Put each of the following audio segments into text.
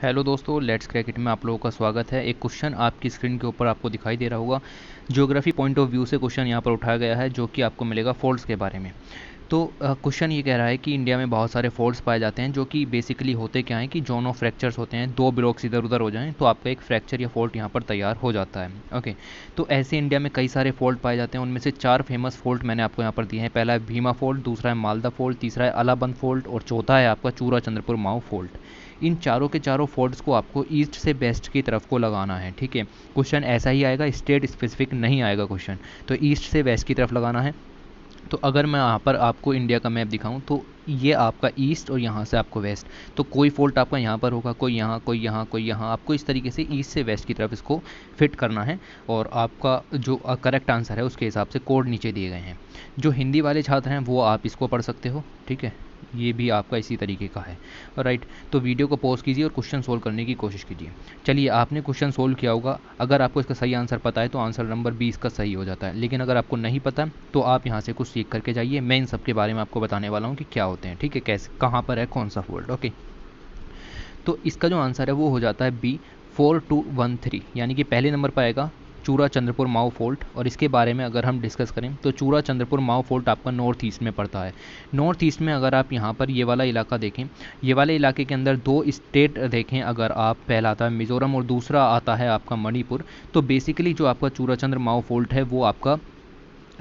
Hello दोस्तों, let's crack it में आप लोगों का स्वागत है। एक क्वेश्चन आपकी स्क्रीन के ऊपर आपको दिखाई दे रहा होगा। ज्योग्राफी पॉइंट ऑफ व्यू से क्वेश्चन यहाँ पर उठाया गया है, जो कि आपको मिलेगा फोल्ड्स के बारे में। तो क्वेश्चन ये कह रहा है कि इंडिया में बहुत सारे फोल्ड्स पाए जाते हैं, जो कि बेसिकली होते क्या हैं कि जोन ऑफ फ्रैक्चर्स होते हैं। दो ब्लॉक्स इधर उधर हो जाएं तो आपका एक फ्रैक्चर या फोल्ड यहाँ पर तैयार हो जाता है। ओके, तो ऐसे इंडिया में कई सारे फोल्ड पाए जाते हैं। उनमें से चार फेमस फोल्ड मैंने आपको यहाँ पर दिए हैं। पहला है भीमा फोल्ड, दूसरा है मालदा फोल्ड, तीसरा है अलाबंद फोल्ड और चौथा है आपका चूरा चंद्रपुर माऊ फोल्ड। इन चारों के चारों फोल्ड्स को आपको ईस्ट से वेस्ट की तरफ को लगाना है। ठीक है, क्वेश्चन ऐसा ही आएगा, स्टेट स्पेसिफिक नहीं आएगा क्वेश्चन। तो ईस्ट से वेस्ट की तरफ लगाना है। तो अगर मैं यहाँ पर आपको इंडिया का मैप दिखाऊं तो ये आपका ईस्ट और यहाँ से आपको वेस्ट। तो कोई फोल्ट आपका यहाँ पर होगा, कोई यहाँ, कोई यहाँ, कोई यहाँ। आपको इस तरीके से ईस्ट से वेस्ट की तरफ इसको फिट करना है। और आपका जो करेक्ट आंसर है उसके हिसाब से कोड नीचे दिए गए हैं। जो हिंदी वाले छात्र हैं वो आप इसको पढ़ सकते हो। ठीक है, ये भी आपका इसी तरीके का है। राइट, तो वीडियो को पॉज कीजिए और क्वेश्चन सोल्व करने की कोशिश कीजिए। चलिए, आपने क्वेश्चन सोल्व किया होगा। अगर आपको इसका सही आंसर पता है तो आंसर नंबर 20 का सही हो जाता है। लेकिन अगर आपको नहीं पता तो आप यहाँ से कुछ सीख करके जाइए। मैं इन सब के बारे में आपको बताने वाला हूँ कि क्या होते हैं। ठीक है, कैसे, कहाँ पर है कौन सा फोल्ड। ओके, तो इसका जो आंसर है वो हो जाता है बी, 4213। यानी कि पहले नंबर पर आएगा चूरा चंद्रपुर माऊ फोल्ट। और इसके बारे में अगर हम डिस्कस करें तो चूरा चंद्रपुर माऊ फोल्ट आपका नॉर्थ ईस्ट में पड़ता है। नॉर्थ ईस्ट में अगर आप यहाँ पर ये वाला इलाका देखें, ये वाले इलाके के अंदर दो स्टेट देखें अगर आप, पहला आता है मिज़ोरम और दूसरा आता है आपका मणिपुर। तो बेसिकली जो आपका चूरा चंद्र माऊ फोल्ट है वो आपका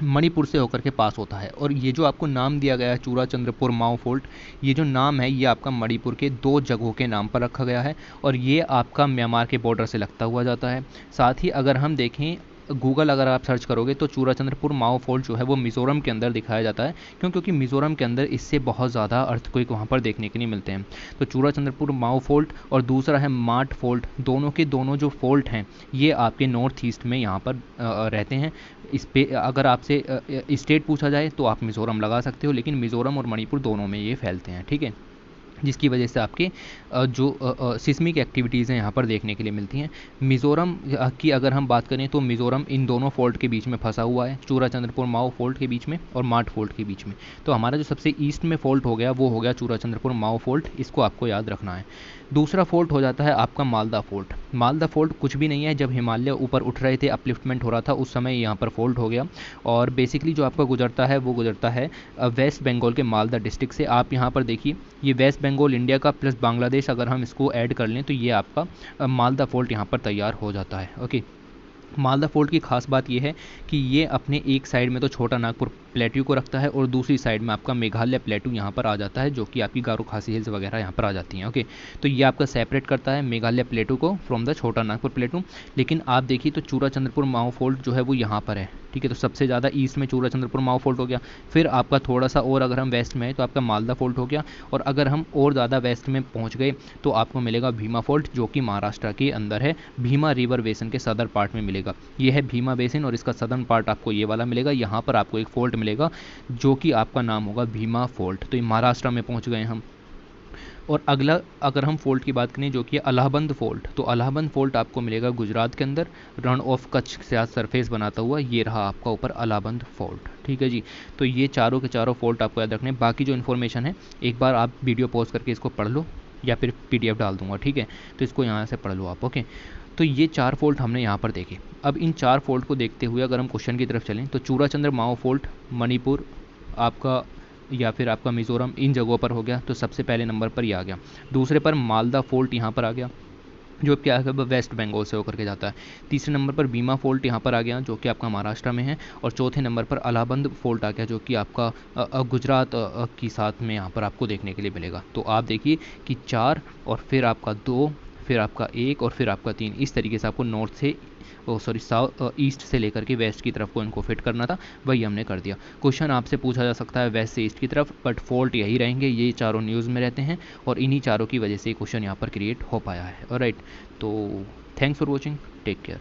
मणिपुर से होकर के पास होता है। और ये जो आपको नाम दिया गया है चूरा चंद्रपुर माऊ फोल्ट, ये जो नाम है ये आपका मणिपुर के दो जगहों के नाम पर रखा गया है। और ये आपका म्यांमार के बॉर्डर से लगता हुआ जाता है। साथ ही अगर हम देखें, गूगल अगर आप सर्च करोगे तो चूरा चंद्रपुर माऊ फोल्ट जो है वो मिज़ोरम के अंदर दिखाया जाता है। क्योंकि मिज़ोरम के अंदर इससे बहुत ज़्यादा अर्थक्वेक वहाँ पर देखने के लिए मिलते हैं। तो चूरा चंद्रपुर माऊ फोल्ट और दूसरा है माट फोल्ट, दोनों के दोनों जो फोल्ट हैं ये आपके नॉर्थ ईस्ट में यहाँ पर रहते हैं। इस पे अगर आपसे स्टेट पूछा जाए तो आप मिज़ोरम लगा सकते हो, लेकिन मिज़ोरम और मणिपुर दोनों में ये फैलते हैं। ठीक है, जिसकी वजह से आपके जो सिस्मिक एक्टिविटीज़ हैं यहाँ पर देखने के लिए मिलती हैं। मिज़ोरम की अगर हम बात करें तो मिज़ोरम इन दोनों फोल्ट के बीच में फंसा हुआ है, चूरा चंद्रपुर माऊ फोल्ट के बीच में और माट फोल्ट के बीच में। तो हमारा जो सबसे ईस्ट में फोल्ट हो गया वो हो गया चूरा चंद्रपुर माऊ फोल्ट, इसको आपको याद रखना है। दूसरा फोल्ट हो जाता है आपका मालदा फोल्ट। मालदा फोल्ट कुछ भी नहीं है, जब हिमालय ऊपर उठ रहे थे, अपलिफ्टमेंट हो रहा था, उस समय यहाँ पर फोल्ट हो गया। और बेसिकली जो आपका गुजरता है वो गुजरता है वेस्ट बंगाल के मालदा डिस्ट्रिक्ट से। आप यहाँ पर देखिए, ये वेस्ट बंगाल इंडिया का प्लस बांग्लादेश अगर हम इसको ऐड कर लें तो ये आपका मालदा फोल्ट यहाँ पर तैयार हो जाता है। ओके, मालदा फोल्ट की खास बात यह है कि ये अपने एक साइड में तो छोटा नागपुर प्लेट्यू को रखता है और दूसरी साइड में आपका मेघालय प्लेट्यू यहाँ पर आ जाता है, जो कि आपकी गारो खासी हिल्स वगैरह यहाँ पर आ जाती हैं। ओके, तो ये आपका सेपरेट करता है मेघालय प्लेट्यू को फ्रॉम द छोटा नागपुर प्लेट्यू। लेकिन आप देखिए तो चूरा चंद्रपुर माऊ फोल्ट जो है वो यहाँ पर है। ठीक है, तो सबसे ज़्यादा ईस्ट में चूरा चंद्रपुर माऊ फोल्ट हो गया। फिर आपका थोड़ा सा और अगर हम वेस्ट में है तो आपका मालदा फोल्ट हो गया। और अगर हम और ज़्यादा वेस्ट में पहुँच गए तो आपको मिलेगा भीमा फोल्ट, जो कि महाराष्ट्र के अंदर है। भीमा रिवर बेसिन के सदर पार्ट में मिलेगा। ये है भीमा बेसिन और इसका सदर्न पार्ट आपको ये वाला मिलेगा। यहाँ पर आपको एक फोल्ट मिलेगा जो कि आपका नाम होगा भीमा फोल्ट। तो ये महाराष्ट्र में पहुंच गए हम। और अगला अगर हम फोल्ट की बात करें जो कि अलाहाबाद फोल्ट, तो अलाहाबाद फोल्ट आपको मिलेगा गुजरात के अंदर, रण ऑफ कच्छ से आज सरफेस बनाता हुआ। ये रहा आपका ऊपर अलाहाबाद फोल्ट। ठीक है जी, तो ये चारों के चारों फोल्ट आपको याद रखने। बाकी जो इन्फॉर्मेशन है एक बार आप वीडियो पॉज करके इसको पढ़ लो, या फिर PDF डाल दूंगा। ठीक है, तो इसको यहाँ से पढ़ लो आप। ओके, तो ये चार फोल्ट हमने यहाँ पर देखे। अब इन चार फोल्ट को देखते हुए अगर हम क्वेश्चन की तरफ चलें तो चूरा चंद्र माओ फोल्ट मणिपुर आपका या फिर आपका मिज़ोरम इन जगहों पर हो गया, तो सबसे पहले नंबर पर ये आ गया। दूसरे पर मालदा फोल्ट यहाँ पर आ गया, जो क्या है वेस्ट बंगाल से होकर के जाता है। तीसरे नंबर पर भीमा फोल्ट यहाँ पर आ गया, जो कि आपका महाराष्ट्र में है। और चौथे नंबर पर अलाहाबाद फोल्ट आ गया, जो कि आपका गुजरात की साथ में यहाँ पर आपको देखने के लिए मिलेगा। तो आप देखिए कि 4 और फिर आपका 2, फिर आपका 1 और फिर आपका 3, इस तरीके से आपको नॉर्थ से साउथ ईस्ट से लेकर के वेस्ट की तरफ को इनको फिट करना था। वही हमने कर दिया। क्वेश्चन आपसे पूछा जा सकता है वेस्ट से ईस्ट की तरफ, बट फॉल्ट यही रहेंगे, ये चारों न्यूज़ में रहते हैं और इन्हीं चारों की वजह से क्वेश्चन यहाँ पर क्रिएट हो पाया है। ऑलराइट, तो thanks for watching, take care.